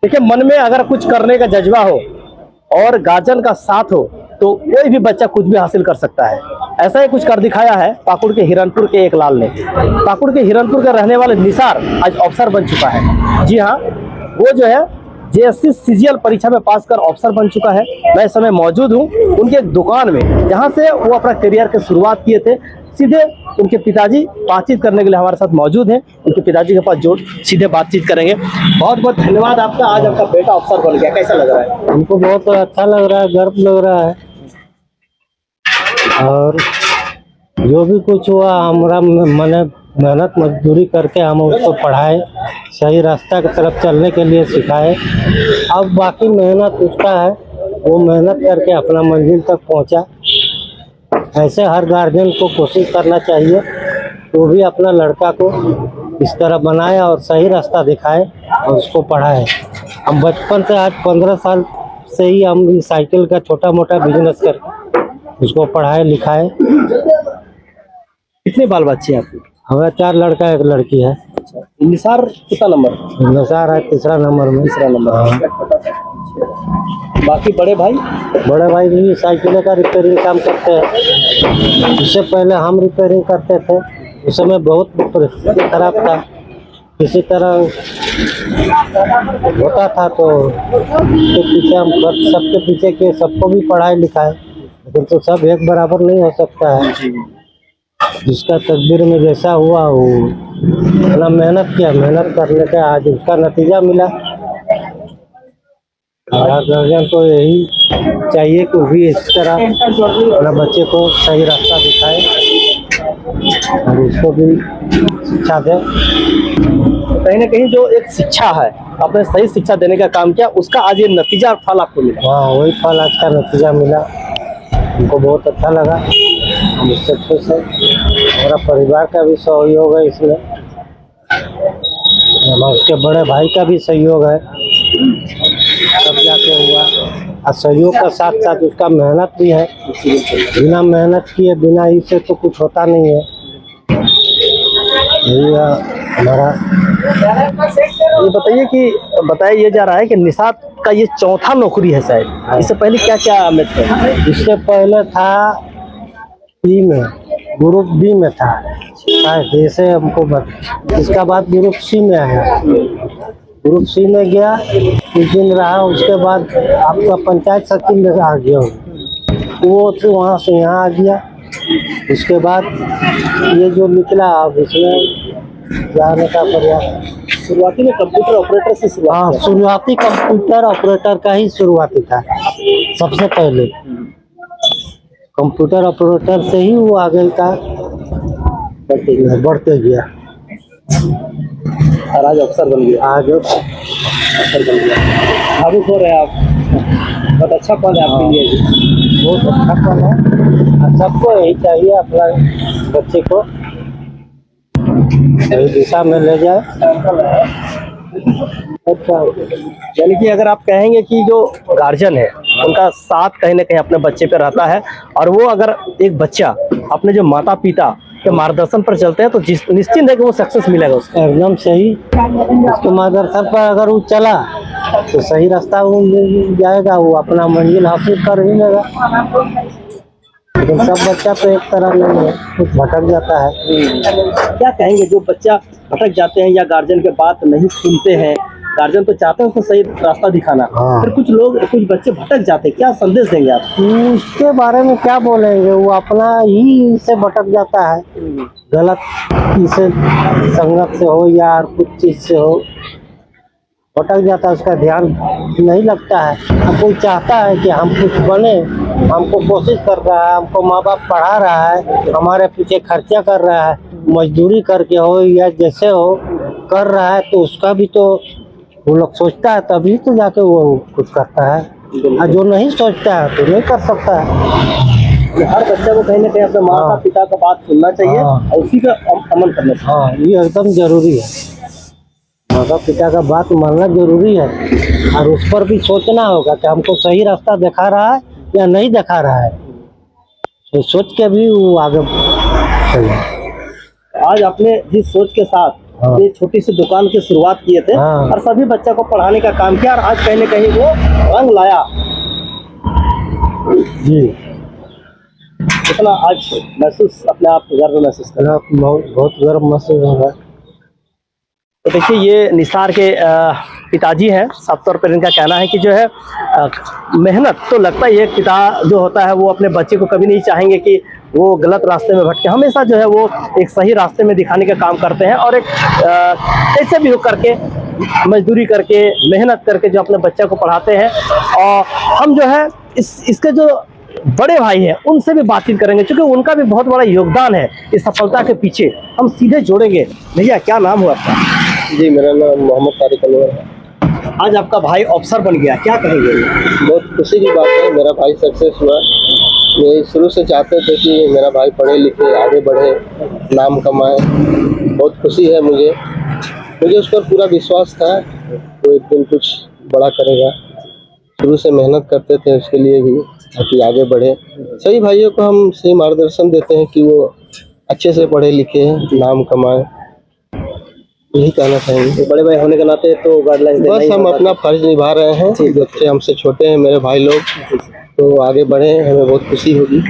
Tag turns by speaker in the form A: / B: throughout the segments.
A: देखिए, मन में अगर कुछ करने का जज्बा हो और गार्जियन का साथ हो तो कोई भी बच्चा कुछ भी हासिल कर सकता है। ऐसा ही कुछ कर दिखाया है पाकुड़ के हिरनपुर के एक लाल ने। पाकुड़ के हिरनपुर के रहने वाले निसार आज अफसर बन चुका है। जी हाँ, वो जो है जेएससी सीजीएल परीक्षा में पास कर अफसर बन चुका है। मैं इस समय मौजूद हूँ उनके एक दुकान में, जहाँ से वो अपना करियर की शुरुआत किए थे। सीधे उनके पिताजी बातचीत करने के लिए हमारे साथ मौजूद हैं। उनके पिताजी के पास जो सीधे बातचीत करेंगे। बहुत बहुत धन्यवाद आपका। आज आपका बेटा अफसर बन गया, कैसा लग रहा है?
B: हमको बहुत अच्छा लग रहा है, गर्व लग रहा है। और जो भी कुछ हुआ हमारा मैंने मेहनत मजदूरी करके हम उसको पढ़ाए, सही रास्ता की तरफ चलने के लिए सिखाए। अब बाकी मेहनत उसका है, वो मेहनत करके अपना मंजिल तक पहुंचा। ऐसे हर गार्जियन को कोशिश करना चाहिए वो भी अपना लड़का को इस तरह बनाए और सही रास्ता दिखाए और उसको पढ़ाए। हम बचपन से आज 15 साल से ही हम साइकिल का छोटा मोटा बिजनेस कर उसको पढ़ाए लिखाए।
A: कितने बाल बच्चे हैं आपके?
B: हमें 4 लड़का 1 लड़की है।
A: निसार कितना नंबर?
B: निसार है 3रा नंबर में।
A: 3रा नंबर। बाकी बड़े भाई?
B: बड़े भाई भी साइकिल का रिपेयरिंग काम करते हैं। इससे पहले हम रिपेयरिंग करते थे, उस समय बहुत परिस्थिति खराब था। किसी तरह होता था तो उसके पीछे हम सबके पीछे के सबको भी पढ़ाई लिखाए, लेकिन तो सब एक बराबर नहीं हो सकता है। जिसका तकदीर में जैसा हुआ वो अपना मेहनत किया, मेहनत करने का आज उसका नतीजा मिला। हर गार्जियन को यही चाहिए कि वो भी इस तरह अपना बच्चे को सही रास्ता दिखाए और उसको भी शिक्षा दे।
A: कहीं ना कहीं जो एक शिक्षा है, आपने सही शिक्षा देने का काम किया, उसका आज ये नतीजा और फल आपको मिला।
B: हाँ, वही फल आज का नतीजा मिला। हमको बहुत अच्छा लगा, हम इससे खुश हैं। हमारा परिवार का भी सहयोग है इसमें, हमारे उसके बड़े भाई का भी सहयोग है, सब जाके हुआ। और सहयोग का साथ साथ उसका मेहनत भी है। बिना मेहनत किए बिना इससे तो कुछ होता नहीं है। यही हमारा।
A: ये बताइए कि बताया ये जा रहा है कि निसात का ये चौथा नौकरी है शायद। इससे पहले क्या क्या में थे?
B: इससे पहले था बी में, ग्रुप बी में था शायद, जैसे हमको इसका बाद ग्रुप सी में आया। ग्रुप सी में गया, कुछ दिन रहा, उसके बाद आपका पंचायत सचिव में आ गया वो, तो वहाँ से यहाँ आ गया। उसके बाद ये जो निकला अब इसमें जाने का प्रयास।
A: शुरुआती में कंप्यूटर ऑपरेटर से शुरुआत?
B: हाँ, शुरुआती कंप्यूटर ऑपरेटर का ही शुरुआती था सबसे पहले। कंप्यूटर ऑपरेटर से ही वो आगे का बढ़ते गया
A: और आज अफसर बन गया।
B: आज
A: अफसर बन गया। भावुक हो रहे हैं आप, बहुत अच्छा पद है आपके लिए।
B: बहुत अच्छा पल है और सबको यही चाहिए अपना बच्चे को सही दिशा में ले जाए।
A: अच्छा, यानी कि अगर आप कहेंगे कि जो गार्जियन है उनका साथ कहीं ना कहीं अपने बच्चे पे रहता है, और वो अगर एक बच्चा अपने जो माता पिता के मार्गदर्शन पर चलते हैं तो निश्चिंत है कि वो सक्सेस मिलेगा उसको।
B: एकदम सही, उसके मार्गदर्शन पर अगर वो चला तो सही रास्ता वो मिल जाएगा, वो अपना मंजिल हासिल कर ही लेगा। लेकिन सब बच्चा तो एक तरह नहीं है, कुछ भटक जाता है।
A: क्या कहेंगे जो बच्चा भटक जाते हैं या गार्जियन के बात नहीं सुनते हैं? गार्जियन तो चाहते हैं उसको सही रास्ता दिखाना,
B: हाँ।
A: फिर कुछ बच्चे भटक जाते हैं, क्या संदेश देंगे आप?
B: उसके बारे में क्या बोलेंगे, वो अपना ही से भटक जाता है, गलत इसे संगत से हो या कुछ चीज से हो भटक जाता है, उसका ध्यान नहीं लगता है। अब कोई चाहता है कि हम कुछ बने, हमको कोशिश कर रहा है, हमको माँ बाप पढ़ा रहा है, हमारे पीछे खर्चा कर रहा है, मजदूरी करके हो या जैसे हो कर रहा है, तो उसका भी तो वो लोग सोचता है, तभी तो जाके वो कुछ करता है। और जो नहीं सोचता है तो नहीं कर सकता है।
A: हर बच्चे को कहीं ना कहीं अपने माता पिता का बात सुनना चाहिए और उसी का अमल करना चाहिए।
B: हाँ, ये एकदम जरूरी है, माता पिता का बात मानना जरूरी है। और उस पर भी सोचना होगा कि हमको सही रास्ता दिखा रहा है या नहीं दिखा रहा है, तो सोच के भी वो आगे चले।
A: आज आपने जिस सोच के साथ
B: हाँ।
A: ये छोटी सी दुकान की शुरुआत किए थे
B: हाँ।
A: और सभी बच्चा को पढ़ाने का काम किया और आज कहीं न कहीं वो रंग लाया।
B: जी।
A: कितना आज महसूस अपने आप को गर्व महसूस कर रहे हैं?
B: मेरा बहुत गर्व महसूस हो रहा है।
A: तो देखिए ये निसार के पिताजी हैं। साफ तौर पर इनका कहना है कि जो है मेहनत तो लगता ही है। एक पिता जो होता है वो अपने बच्चे को कभी नहीं चाहेंगे कि वो गलत रास्ते में भटके, हमेशा जो है वो एक सही रास्ते में दिखाने का काम करते हैं और एक कैसे भी हो करके मजदूरी करके मेहनत करके जो अपने बच्चे को पढ़ाते हैं। और हम जो है इसके जो बड़े भाई हैं उनसे भी बातचीत करेंगे क्योंकि उनका भी बहुत बड़ा योगदान है इस सफलता के पीछे। हम सीधे जोड़ेंगे। भैया क्या नाम हुआ आपका?
C: जी, मेरा नाम मोहम्मद तारिक अनवर है।
A: आज आपका भाई अफसर बन गया, क्या कहेंगे?
C: बहुत खुशी की बात है, मेरा भाई सक्सेस हुआ। ये शुरू से चाहते थे कि मेरा भाई पढ़े लिखे आगे बढ़े, नाम कमाए। बहुत खुशी है मुझे उस पर पूरा विश्वास था वो एक दिन कुछ बड़ा करेगा। शुरू से मेहनत करते थे उसके लिए भी ताकि आगे बढ़े। सभी भाइयों को हम सही मार्गदर्शन देते हैं कि वो अच्छे से पढ़े लिखे नाम कमाए, यही कहना चाहेंगे।
A: तो बड़े भाई होने के नाते तो गाइडलाइंस देना
C: बस
A: ही
C: हम
A: होगा।
C: अपना फर्ज निभा रहे हैं। बच्चे हमसे छोटे हैं मेरे भाई लोग, तो आगे बढ़े, हमें बहुत खुशी होगी।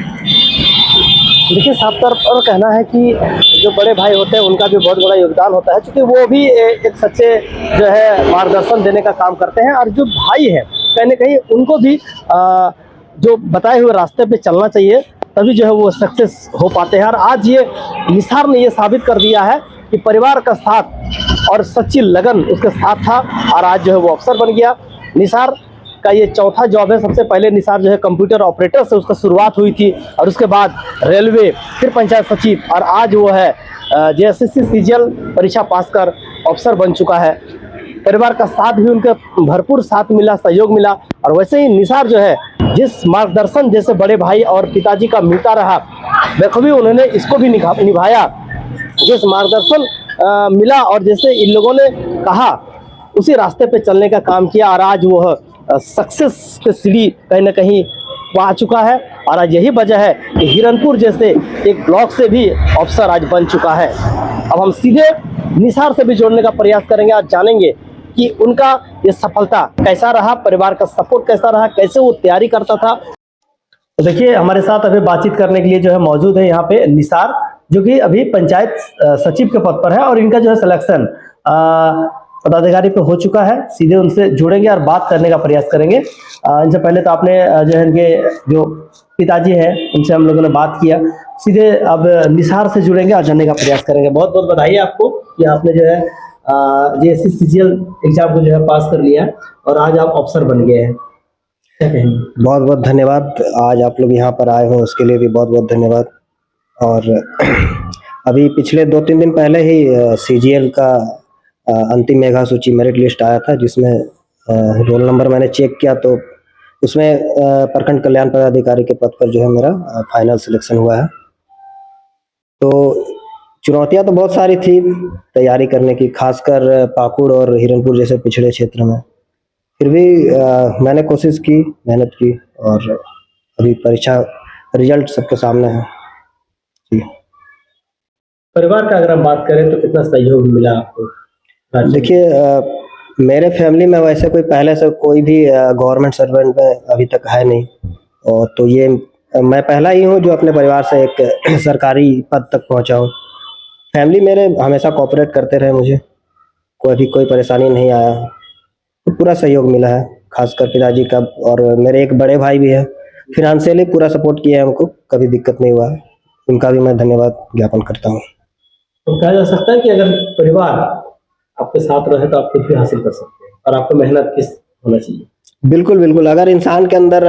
A: देखिए साफ तौर पर कहना है कि जो बड़े भाई होते हैं उनका भी बहुत बड़ा योगदान होता है क्योंकि वो भी एक सच्चे जो है मार्गदर्शन देने का काम करते हैं और जो भाई है कहीं न कहीं उनको भी जो बताए हुए रास्ते पे चलना चाहिए, तभी जो है वो सक्सेस हो पाते हैं। और आज ये निसार ने ये साबित कर दिया है कि परिवार का साथ और सच्ची लगन उसके साथ था और आज जो है वो अफसर बन गया। निसार का ये चौथा जॉब है। सबसे पहले निसार जो है कंप्यूटर ऑपरेटर से उसका शुरुआत हुई थी और उसके बाद रेलवे, फिर पंचायत सचिव और आज वो है जेएसएससी सीजीएल परीक्षा पास कर अफसर बन चुका है। परिवार का साथ भी उनका भरपूर साथ मिला, सहयोग मिला और वैसे ही निसार जो है जिस मार्गदर्शन जैसे बड़े भाई और पिताजी का मिलता रहा बखूबी उन्होंने इसको भी निभाया। जिस मार्गदर्शन मिला और जैसे इन लोगों ने कहा उसी रास्ते पे चलने का काम किया और आज वो सक्सेस की सीढ़ी कहीं ना कहीं पा चुका है। और आज यही वजह है कि हिरनपुर जैसे एक ब्लॉक से भी अफसर आज बन चुका है। अब हम सीधे निसार से भी जोड़ने का प्रयास करेंगे और जानेंगे कि उनका ये सफलता कैसा रहा, परिवार का सपोर्ट कैसा रहा, कैसे वो तैयारी करता था। तो देखिए हमारे साथ अभी बातचीत करने के लिए जो है मौजूद है यहाँ पे निसार, जो कि अभी पंचायत सचिव के पद पर है और इनका जो है सिलेक्शन पदाधिकारी पे हो चुका है। सीधे उनसे जुड़ेंगे और बात करने का प्रयास करेंगे। इनसे पहले तो आपने जो है इनके जो पिताजी हैं उनसे हम लोगों ने बात किया। सीधे अब निसार से जुड़ेंगे और जानने का प्रयास करेंगे। बहुत बहुत बधाई आपको कि आपने जो है जेएसएससी सीजीएल एग्जाम को जो है पास कर लिया और आज आप अफसर बन गए हैं। क्या कहेंगे?
D: बहुत बहुत धन्यवाद। आज आप लोग यहाँ पर आए हो उसके लिए भी बहुत बहुत धन्यवाद। और अभी पिछले 2-3 दिन पहले ही सीजीएल का अंतिम मेधा सूची मेरिट लिस्ट आया था, जिसमें रोल नंबर मैंने चेक किया तो उसमें प्रखंड कल्याण पदाधिकारी के पद पर जो है मेरा फाइनल सिलेक्शन हुआ है। तो चुनौतियां तो बहुत सारी थी तैयारी करने की, खासकर पाकुड़ और हिरनपुर जैसे पिछड़े क्षेत्र में। फिर भी मैंने कोशिश की, मेहनत की और अभी परीक्षा रिजल्ट सबके सामने है। जी।
A: परिवार का अगर हम बात करें तो कितना सहयोग मिला आपको?
D: देखिए मेरे फैमिली में वैसे कोई पहले से कोई भी गवर्नमेंट सर्वेंट में अभी तक है नहीं, और तो ये मैं पहला ही हूँ जो अपने परिवार से एक सरकारी पद तक पहुँचा हूँ। फैमिली मेरे हमेशा कोऑपरेट करते रहे, मुझे कोई परेशानी नहीं आया, तो पूरा सहयोग मिला है। खासकर पिताजी का, और मेरे एक बड़े भाई भी है, फिनेंशियली पूरा सपोर्ट किया है हमको, कभी दिक्कत नहीं हुआ है। उनका भी मैं धन्यवाद ज्ञापन करता हूँ।
A: तो कहा जा सकता है कि अगर परिवार आपके साथ रहे तो आप कुछ भी हासिल कर सकते हैं और आपको मेहनत किस होना चाहिए।
D: बिल्कुल बिल्कुल, अगर इंसान के अंदर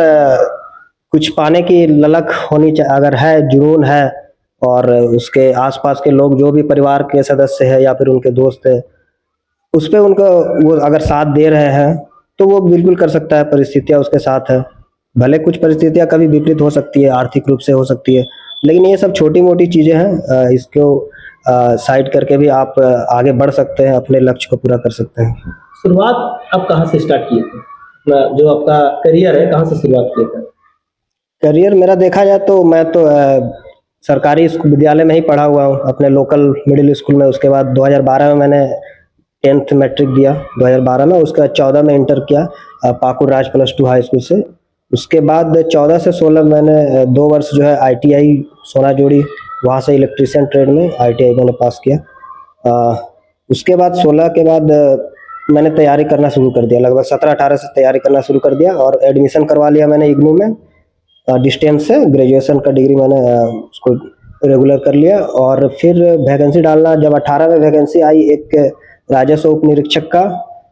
D: कुछ पाने की ललक होनी चाहिए, अगर है, जुनून है, और उसके आसपास के लोग जो भी परिवार के सदस्य है या फिर उनके दोस्त है उस पर उनको वो अगर साथ दे रहे हैं तो वो बिल्कुल कर सकता है। परिस्थितियाँ उसके साथ है, भले कुछ परिस्थितियाँ कभी विपरीत हो सकती है, आर्थिक रूप से हो सकती है, लेकिन ये सब छोटी मोटी चीज़ें हैं। इसको साइड करके भी आप आगे बढ़ सकते हैं, अपने लक्ष्य को पूरा कर सकते हैं।
A: शुरुआत आप कहाँ से स्टार्ट किए थे? जो आपका करियर है कहाँ से शुरुआत किया था?
D: करियर मेरा देखा जाए तो मैं तो सरकारी विद्यालय में ही पढ़ा हुआ हूँ, अपने लोकल मिडिल स्कूल में। उसके बाद 2012 में मैंने 10th मैट्रिक दिया 2012 में। उसके बाद 14 में इंटर किया पाकुड़ राज +2 हाई स्कूल से। उसके बाद 14 से 16 मैंने 2 वर्ष जो है ITI सोनाजोड़ी, वहाँ से इलेक्ट्रीशियन ट्रेड में ITI मैंने पास किया। उसके बाद 16 के बाद मैंने तैयारी करना शुरू कर दिया, लगभग 17-18 से तैयारी करना शुरू कर दिया और एडमिशन करवा लिया मैंने इग्नू में। डिस्टेंस से ग्रेजुएशन का डिग्री मैंने उसको रेगुलर कर लिया। और फिर वैकेंसी डालना, जब 18 में वैकेंसी आई एक राजस्व उप निरीक्षक का,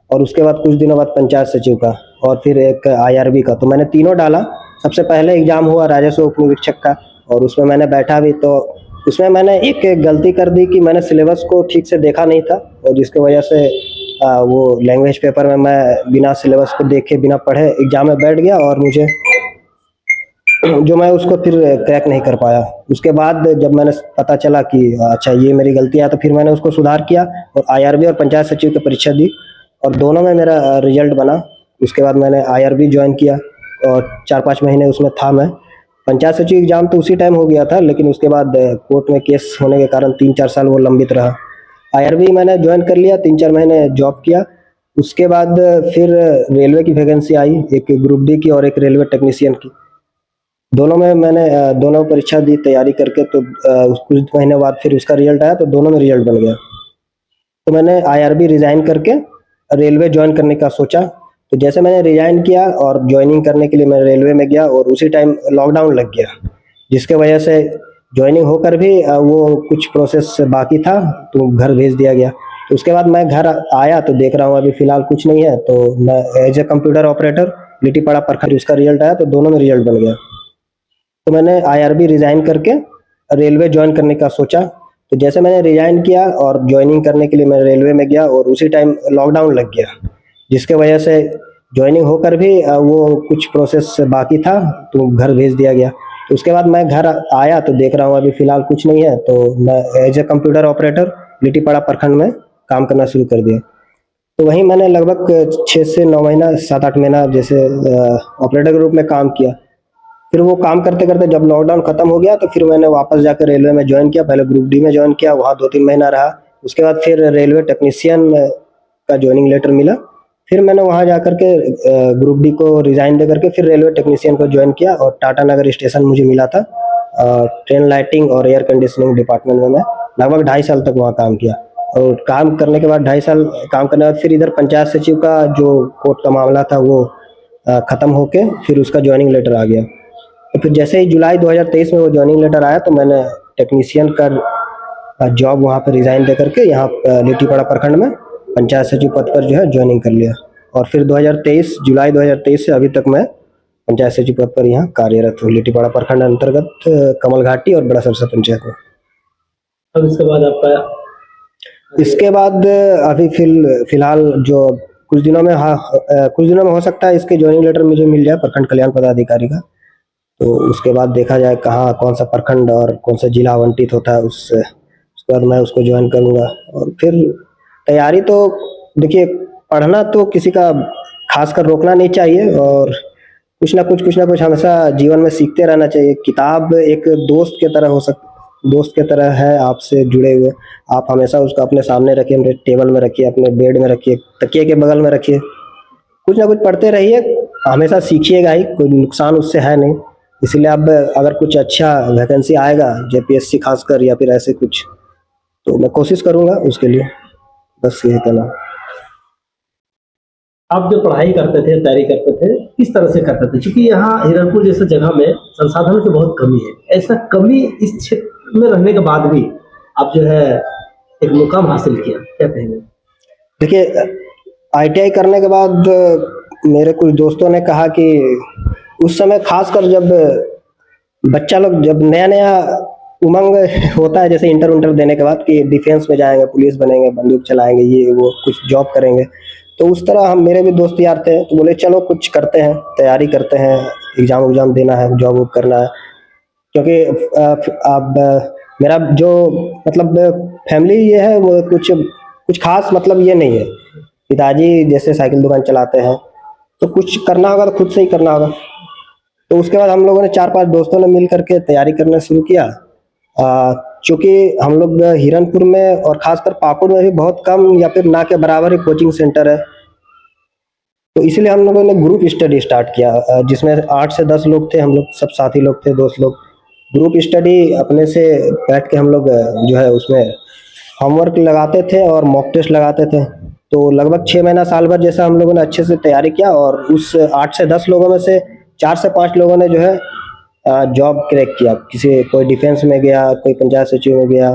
D: और उसके बाद कुछ दिनों बाद पंचायत सचिव का, और फिर एक IRB का। तो मैंने तीनों डाला। सबसे पहले एग्जाम हुआ राजस्व उप निरीक्षक का, और उसमें मैंने बैठा भी। तो उसमें मैंने एक गलती कर दी कि मैंने सिलेबस को ठीक से देखा नहीं था, और जिसकी वजह से वो लैंग्वेज पेपर में मैं बिना सिलेबस को देखे, बिना पढ़े एग्जाम में बैठ गया, और मुझे जो मैं उसको फिर क्रैक नहीं कर पाया। उसके बाद जब मैंने पता चला कि अच्छा ये मेरी गलती है, तो फिर मैंने उसको सुधार किया और IRB और पंचायत सचिव की परीक्षा दी, और दोनों में मेरा रिजल्ट बना। उसके बाद मैंने IRB ज्वाइन किया और 4-5 महीने उसमें था मैं। पंचायत सचिव एग्जाम तो उसी टाइम हो गया था, लेकिन उसके बाद कोर्ट में केस होने के कारण 3-4 साल वो लंबित रहा। IRB मैंने ज्वाइन कर लिया, 3-4 महीने जॉब किया। उसके बाद फिर रेलवे की वैकेंसी आई, एक ग्रुप D की और एक रेलवे टेक्नीशियन की। दोनों में मैंने दोनों परीक्षा दी तैयारी करके। तो कुछ महीने बाद फिर उसका रिजल्ट आया, तो दोनों में रिजल्ट बन गया। तो मैंने IRB रिजाइन करके रेलवे ज्वाइन करने का सोचा। तो जैसे मैंने रिजाइन किया और ज्वाइनिंग करने के लिए मैं रेलवे में गया, और उसी टाइम लॉकडाउन लग गया, जिसके वजह से ज्वाइनिंग होकर भी वो कुछ प्रोसेस बाकी था, तो घर भेज दिया गया। तो उसके बाद मैं घर आया तो देख रहा हूँ अभी फ़िलहाल कुछ नहीं है। तो मैं as a computer operator Littipara प्रखंड, उसका रिजल्ट आया, तो दोनों में रिजल्ट बन गया। तो मैंने IRB रिजाइन करके रेलवे ज्वाइन करने का सोचा। तो जैसे मैंने रिजाइन किया और ज्वाइनिंग करने के लिए मैं रेलवे में गया, और उसी टाइम लॉकडाउन लग गया, जिसके वजह से ज्वाइनिंग होकर भी वो कुछ प्रोसेस बाकी था, तो घर भेज दिया गया। तो उसके बाद मैं घर आया तो देख रहा हूँ अभी फ़िलहाल कुछ नहीं है। तो मैं as a computer operator Littipara प्रखंड में काम करना शुरू कर दिया। तो वहीं मैंने लगभग 6 से 9 महीना, 7-8 महीना जैसे ऑपरेटर के रूप में काम किया। फिर वो काम करते करते जब लॉकडाउन खत्म हो गया, तो फिर मैंने वापस जाकर रेलवे में ज्वाइन किया। पहले ग्रुप D में ज्वाइन किया, वहाँ 2-3 महीना रहा। उसके बाद फिर रेलवे टेक्नीशियन का ज्वाइनिंग लेटर मिला। फिर मैंने वहाँ जाकर के ग्रुप D को रिजाइन दे करके फिर रेलवे टेक्नीशियन को ज्वाइन किया, और टाटा नगर स्टेशन मुझे मिला था। ट्रेन लाइटिंग और एयर कंडीशनिंग डिपार्टमेंट में मैं लगभग 2.5 साल तक वहाँ काम किया। और काम करने के बाद 2.5 साल काम करने के बाद फिर इधर पंचायत सचिव का जो कोर्ट का मामला था वो ख़त्म होके फिर उसका ज्वाइनिंग लेटर आ गया। तो फिर जैसे ही जुलाई 2023 में वो ज्वाइनिंग लेटर आया, तो मैंने टेक्नीशियन का जॉब वहाँ पर रिज़ाइन दे करके यहाँ लिट्टीपाड़ा प्रखंड में पंचायत सचिव पद पर जो है ज्वाइनिंग कर लिया। और फिर 2023 जुलाई 2023 से अभी तक मैं पंचायत सचिव पद पर यहाँ कार्यरत हूँ, लिट्टीपाड़ा प्रखंड अंतर्गत कमल घाटी और बड़ा सरसा पंचायत में।
A: अब इसके बाद आपका,
D: इसके बाद अभी फिलहाल जो कुछ दिनों में कुछ दिनों में हो सकता है इसके ज्वाइनिंग लेटर मुझे मिल जाए प्रखंड कल्याण पदाधिकारी का। तो उसके बाद देखा जाए कहाँ कौन सा प्रखंड और कौन सा जिला आवंटित होता है, उसके बाद मैं उसको ज्वाइन करूँगा। और फिर तैयारी तो देखिए, पढ़ना तो किसी का खास कर रोकना नहीं चाहिए, और कुछ ना कुछ हमेशा जीवन में सीखते रहना चाहिए। किताब एक दोस्त के तरह है आपसे जुड़े हुए। आप हमेशा उसको अपने सामने रखिए, अपने टेबल में रखिए, अपने बेड में रखिए, तकिए के बगल में रखिए। कुछ ना कुछ पढ़ते रहिए, हमेशा सीखिएगा ही, कोई नुकसान उससे है नहीं। इसीलिए अब अगर कुछ अच्छा वैकेंसी आएगा JPSC खासकर या फिर ऐसे कुछ, तो मैं कोशिश करूँगा उसके लिए। बस यही कहना।
A: आप जो पढ़ाई करते थे, तैयारी करते थे, किस तरह से करते थे? क्योंकि यहाँ हिरनपुर जैसे जगह में संसाधनों की बहुत कमी है। ऐसा कमी इस क्षेत्र में रहने के बाद भी आप जो है एक मुकाम हासिल किया, क्या कहेंगे?
D: देखिए, ITI करने के बाद मेरे कुछ दोस्तों ने कहा कि उस समय खासकर जब बच्चा लोग जब नया उमंग होता है, जैसे इंटर देने के बाद कि डिफेंस में जाएंगे, पुलिस बनेंगे, बंदूक चलाएंगे, ये वो कुछ जॉब करेंगे, तो उस तरह हम मेरे भी दोस्त यार थे, तो बोले चलो कुछ करते हैं, तैयारी करते हैं, एग्जाम देना है, जॉब करना है। क्योंकि अब मेरा जो मतलब फैमिली ये है वो कुछ खास मतलब ये नहीं है। पिताजी जैसे साइकिल दुकान चलाते हैं, तो कुछ करना होगा तो खुद से ही करना होगा। तो उसके बाद हम लोगों ने 4-5 दोस्तों ने मिल करके तैयारी करना शुरू किया, चूँकि हम लोग हिरनपुर में और ख़ासकर पाकुड़ में भी बहुत कम या फिर ना के बराबर ही कोचिंग सेंटर है, तो इसलिए हम लोगों ने ग्रुप स्टडी स्टार्ट किया, जिसमें 8 से 10 लोग थे, हम लोग सब साथी लोग थे, दोस्त लोग। ग्रुप स्टडी अपने से बैठ के हम लोग जो है उसमें होमवर्क लगाते थे और मॉक टेस्ट लगाते थे। तो लगभग 6 महीना साल भर जैसा हम लोगों ने अच्छे से तैयारी किया और उस 8 से 10 लोगों में से 4 से 5 लोगों ने जो है जॉब क्रैक किया। कोई डिफेंस में गया, कोई पंचायत सचिव में गया,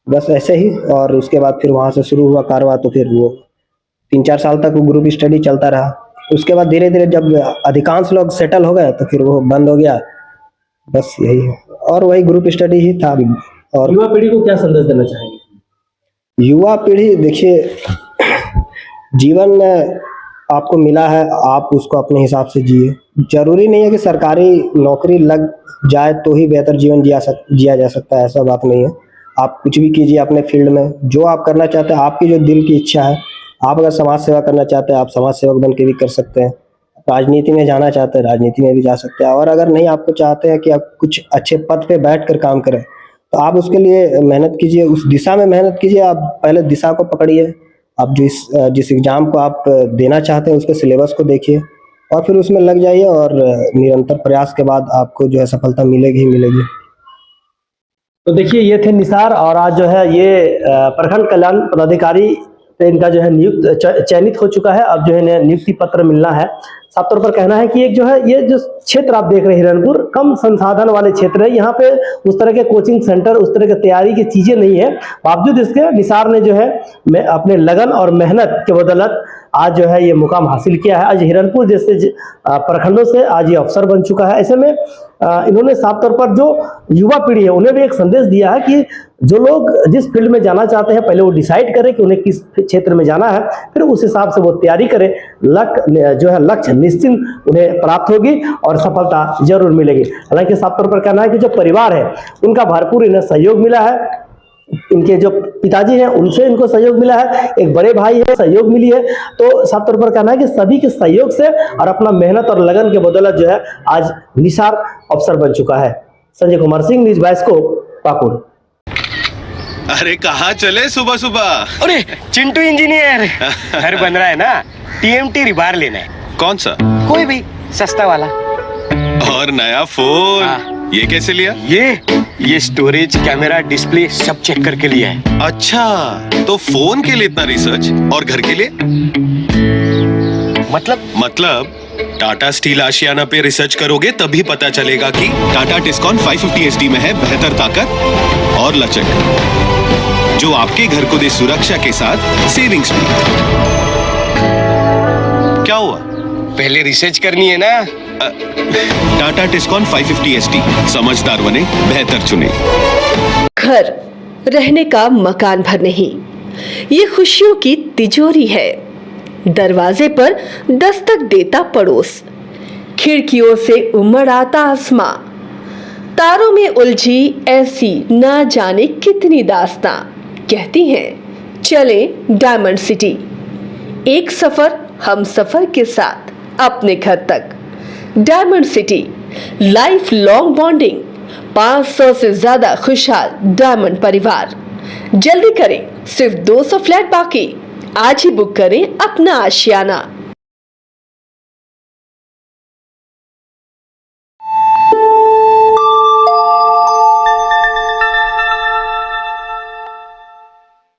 D: बस ऐसे ही। और उसके बाद फिर वहाँ से शुरू हुआ कारवां, तो फिर वो 3-4 साल तक वो ग्रुप स्टडी चलता रहा। उसके बाद धीरे धीरे जब अधिकांश लोग सेटल हो गए तो फिर वो बंद हो गया, बस यही है। और वही ग्रुप स्टडी ही था। और
A: युवा पीढ़ी को क्या संदेश देना चाहेंगे?
D: युवा पीढ़ी, देखिए, जीवन आपको मिला है, आप उसको अपने हिसाब से जिए। जरूरी नहीं है कि सरकारी नौकरी लग जाए तो ही बेहतर जीवन जिया जा सकता है, ऐसा बात नहीं है। आप कुछ भी कीजिए अपने फील्ड में, जो आप करना चाहते हैं, आपकी जो दिल की इच्छा है। आप अगर समाज सेवा करना चाहते हैं, आप समाज सेवक बन के भी कर सकते हैं। राजनीति में जाना चाहते हैं, राजनीति में भी जा सकते हैं। और अगर नहीं, आपको चाहते हैं कि आप कुछ अच्छे पद पे बैठ कर काम करें, तो आप उसके लिए मेहनत कीजिए, उस दिशा में मेहनत कीजिए। आप पहले दिशा को पकड़िए। आप जिस एग्जाम को आप देना चाहते हैं उसके सिलेबस को देखिए और फिर उसमें लग जाइए, और निरंतर प्रयास के बाद आपको जो है सफलता मिलेगी ही मिलेगी।
A: तो देखिए, ये थे निसार, और आज जो है ये प्रखंड कल्याण पदाधिकारी से इनका जो है चयनित हो चुका है। अब जो है नियुक्ति पत्र मिलना है। साफ तौर पर कहना है कि एक जो है ये जो क्षेत्र आप देख रहे हैं हिरनपुर, कम संसाधन वाले क्षेत्र है। यहाँ पे उस तरह के कोचिंग सेंटर, उस तरह की तैयारी की चीजें नहीं है। बावजूद इसके निसार ने जो है अपने लगन और मेहनत के बदौलत आज जो है ये मुकाम हासिल किया है। आज हिरनपुर जैसे प्रखंडों से आज ये अफसर बन चुका है। ऐसे में इन्होंने साफ तौर पर जो युवा पीढ़ी है उन्हें भी एक संदेश दिया है कि जो लोग जिस फील्ड में जाना चाहते हैं, पहले वो डिसाइड करें कि उन्हें किस क्षेत्र में जाना है, फिर उस हिसाब से वो तैयारी करें। लक्ष्य निश्चित उन्हें प्राप्त होगी और सफलता जरूर मिलेगी। हालांकि साफ तौर पर कहना है कि जो परिवार है उनका भरपूर इन्हें सहयोग मिला है। इनके जो पिताजी हैं उनसे इनको सहयोग मिला है, एक बड़े भाई है, सहयोग मिली है। तो साफ तौर पर कहना है कि सभी के सहयोग से और अपना मेहनत और लगन के बदौलत जो है आज निसार अफसर बन चुका है। संजय कुमार सिंह, न्यूज़ 22 को, पाकुड़।
E: अरे कहाँ चले सुबह सुबह?
F: अरे चिंटू इंजीनियर, घर बन रहा है ना, टीएमटी रिबार लेना है।
E: कौन सा?
F: कोई भी सस्ता वाला।
E: और नया फोन?
F: हाँ।
E: ये कैसे लिया?
F: ये स्टोरेज, कैमरा, डिस्प्ले सब चेक करके लिया है।
E: अच्छा, तो फोन के लिए इतना रिसर्च और घर के लिए? मतलब टाटा स्टील आशियाना पे रिसर्च करोगे तभी पता चलेगा कि टाटा टिस्कॉन 550 SD में है बेहतर ताकत और लचक, जो आपके घर को दे सुरक्षा के साथ सेविंग्स भी। क्या हुआ?
F: पहले रिसर्च करनी है ना।
E: टाटा टिस्कॉन 550 SD, समझदार बने, बेहतर चुने।
G: घर रहने का मकान भर नहीं, ये खुशियों की तिजोरी है। दरवाजे पर दस्तक देता पड़ोस, खिड़कियों से उमड़ आता आसमां, तारों में उलझी ऐसी ना जाने कितनी दास्तां। कहती हैं चले डायमंड सिटी, एक सफर हम सफर के साथ अपने घर तक। Diamond city, life long bonding, 500 से ज्यादा खुशहाल डायमंड परिवार। जल्दी करें, सिर्फ 200 फ्लैट बाकी। आज ही बुक करें अपना आशियाना।